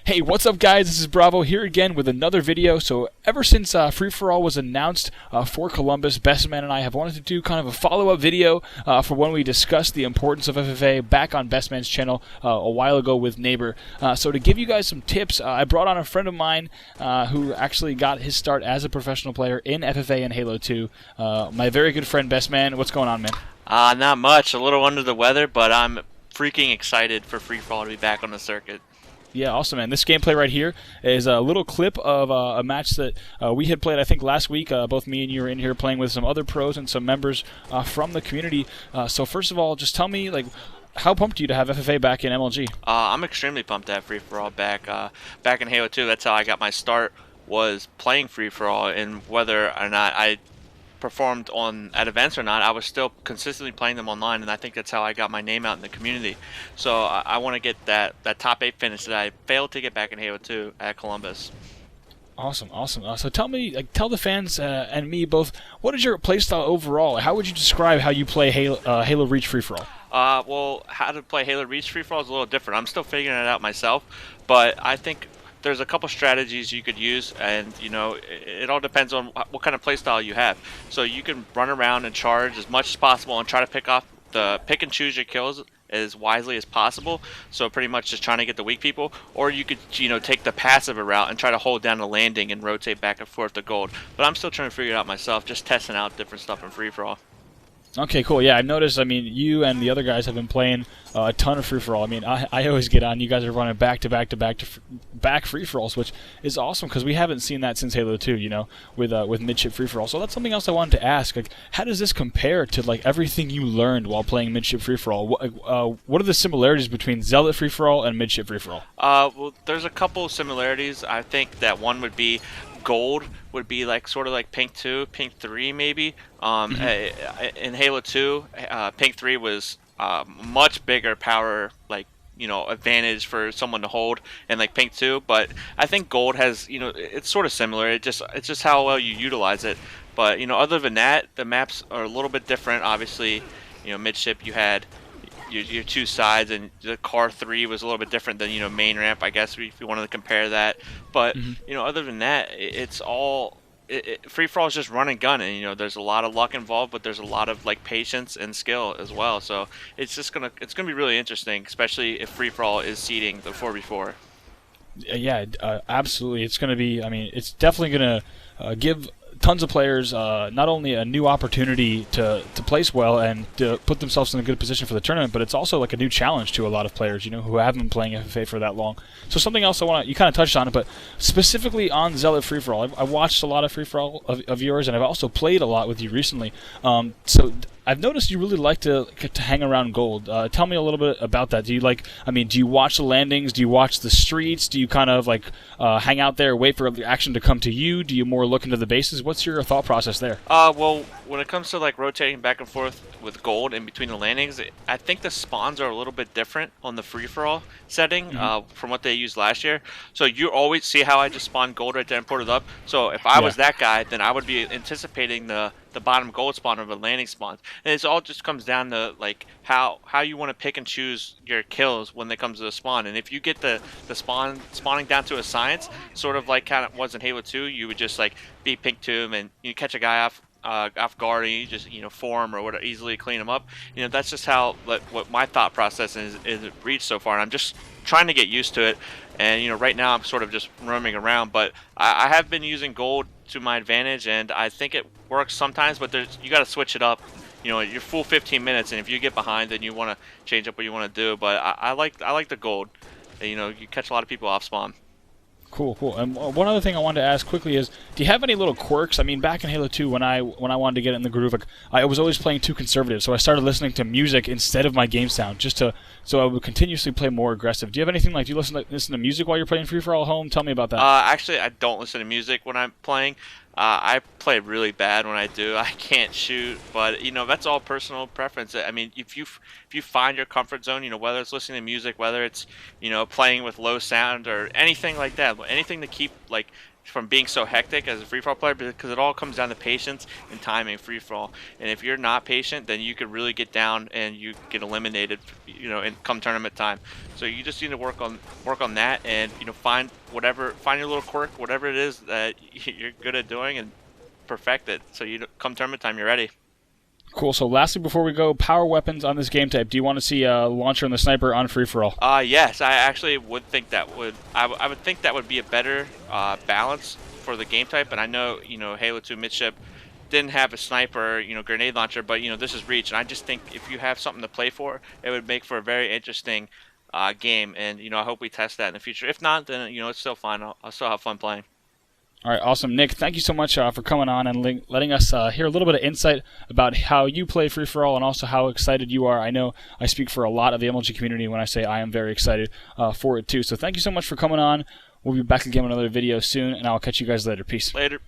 Hey, what's up guys? This is Bravo here again with another video. So ever since Free-for-All was announced for Columbus, BesT and I have wanted to do kind of a follow-up video for when we discussed the importance of FFA back on BesT's channel a while ago with Neighbor. So to give you guys some tips, I brought on a friend of mine who actually got his start as a professional player in FFA and Halo 2. My very good friend BesT. What's going on, man? Not much. A little under the weather, but I'm freaking excited for Free-for-All to be back on the circuit. Yeah, awesome, man. This gameplay right here is a little clip of a match that we had played, I think, last week. Both me and you were in here playing with some other pros and some members from the community. So first of all, just tell me, like, how pumped are you to have FFA back in MLG? I'm extremely pumped to have Free-for-All back in Halo 2. That's how I got my start, was playing Free-for-All, and whether or not I performed at events or not, I was still consistently playing them online, and I think that's how I got my name out in the community. So I want to get that top 8 finish that I failed to get back in Halo 2 at Columbus. Awesome, awesome. So tell me, tell the fans and me both, what is your playstyle overall? How would you describe how you play Halo Reach Free-for-All? Well, how to play Halo Reach Free-for-All is a little different. I'm still figuring it out myself, but I think there's a couple strategies you could use, and you know, it all depends on what kind of playstyle you have. So you can run around and charge as much as possible and try to pick and choose your kills as wisely as possible. So pretty much just trying to get the weak people, or you could, you know, take the passive route and try to hold down the landing and rotate back and forth to gold. But I'm still trying to figure it out myself, just testing out different stuff in free-for-all. Okay, cool. Yeah, I've noticed, I mean, you and the other guys have been playing a ton of free-for-all. I mean, I always get on. You guys are running back free-for-alls, which is awesome because we haven't seen that since Halo 2, you know, with midship free-for-all. So that's something else I wanted to ask. Like, how does this compare to, like, everything you learned while playing midship free-for-all? What are the similarities between Zealot free-for-all and midship free-for-all? Well, there's a couple similarities. I think that one would be gold would be like sort of like pink 2, pink 3 maybe. In Halo 2, pink 3 was much bigger power, like, you know, advantage for someone to hold, and like pink 2. But I think gold has, you know, it's sort of similar. It's just how well you utilize it. But you know, other than that, the maps are a little bit different. Obviously, you know, midship you had your two sides, and the car 3 was a little bit different than, you know, main ramp, I guess, if you wanted to compare that. But you know, other than that, it's all free-for-all is just run and gun, and you know, there's a lot of luck involved, but there's a lot of like patience and skill as well. So it's gonna be really interesting, especially if free-for-all is seeding the 4v4. Yeah, absolutely. It's going to be, I mean, it's definitely going to give tons of players not only a new opportunity to place well and to put themselves in a good position for the tournament, but it's also like a new challenge to a lot of players, you know, who haven't been playing FFA for that long. So something else I want to, you kind of touched on it, but specifically on Zealot Free-for-All, I watched a lot of Free-for-All of yours, and I've also played a lot with you recently. So I've noticed you really like to hang around gold. Tell me a little bit about that. Do you like, I mean, do you watch the landings? Do you watch the streets? Do you kind of like hang out there, wait for the action to come to you? Do you more look into the bases? What's your thought process there? Well, when it comes to like rotating back and forth with gold in between the landings, I think the spawns are a little bit different on the free-for-all setting from what they used last year. So you always see how I just spawned gold right there and ported up. So if I was that guy, then I would be anticipating the bottom gold spawn of the landing spawns. And it all just comes down to like how you want to pick and choose your kills when it comes to the spawn. And if you get the spawning down to a science, sort of like kind of was in Halo 2, you would just like be pink 2 and you catch a guy off guard, and you just, you know, form or whatever, easily clean them up. You know, that's just how what my thought process is reached so far, and I'm just trying to get used to it. And you know, right now I'm sort of just roaming around, but I have been using gold to my advantage, and I think it works sometimes. But you got to switch it up. You know, your full 15 minutes, and if you get behind, then you want to change up what you want to do. But I like the gold. You know, you catch a lot of people off spawn. Cool, cool. And one other thing I wanted to ask quickly is, do you have any little quirks? I mean, back in Halo 2, when I wanted to get in the groove, like, I was always playing too conservative, so I started listening to music instead of my game sound, so I would continuously play more aggressive. Do you have anything like, do you listen to music while you're playing free-for-all at home? Tell me about that. Actually, I don't listen to music when I'm playing. I play really bad when I do. I can't shoot, but you know, that's all personal preference. I mean, if you find your comfort zone, you know, whether it's listening to music, whether it's, you know, playing with low sound or anything like that, anything to keep like from being so hectic as a free-for-all player, because it all comes down to patience and timing free-for-all. And if you're not patient, then you could really get down and you get eliminated, you know, in come tournament time. So you just need to work on that, and you know, find your little quirk, whatever it is that you're good at doing, and perfect it. So you come tournament time, you're ready. Cool. So lastly, before we go, power weapons on this game type. Do you want to see a launcher and the sniper on free-for-all? Yes, I actually would think that would. I would think that would be a better balance for the game type. And I know, you know, Halo 2 Midship didn't have a sniper, you know, grenade launcher, but you know, this is Reach, and I just think if you have something to play for, it would make for a very interesting game. And you know, I hope we test that in the future. If not, then you know, it's still fine. I'll still have fun playing. All right, awesome. Nick, thank you so much for coming on and letting us hear a little bit of insight about how you play free-for-all and also how excited you are. I know I speak for a lot of the MLG community when I say I am very excited for it too. So thank you so much for coming on. We'll be back again with another video soon, and I'll catch you guys later. Peace. Later.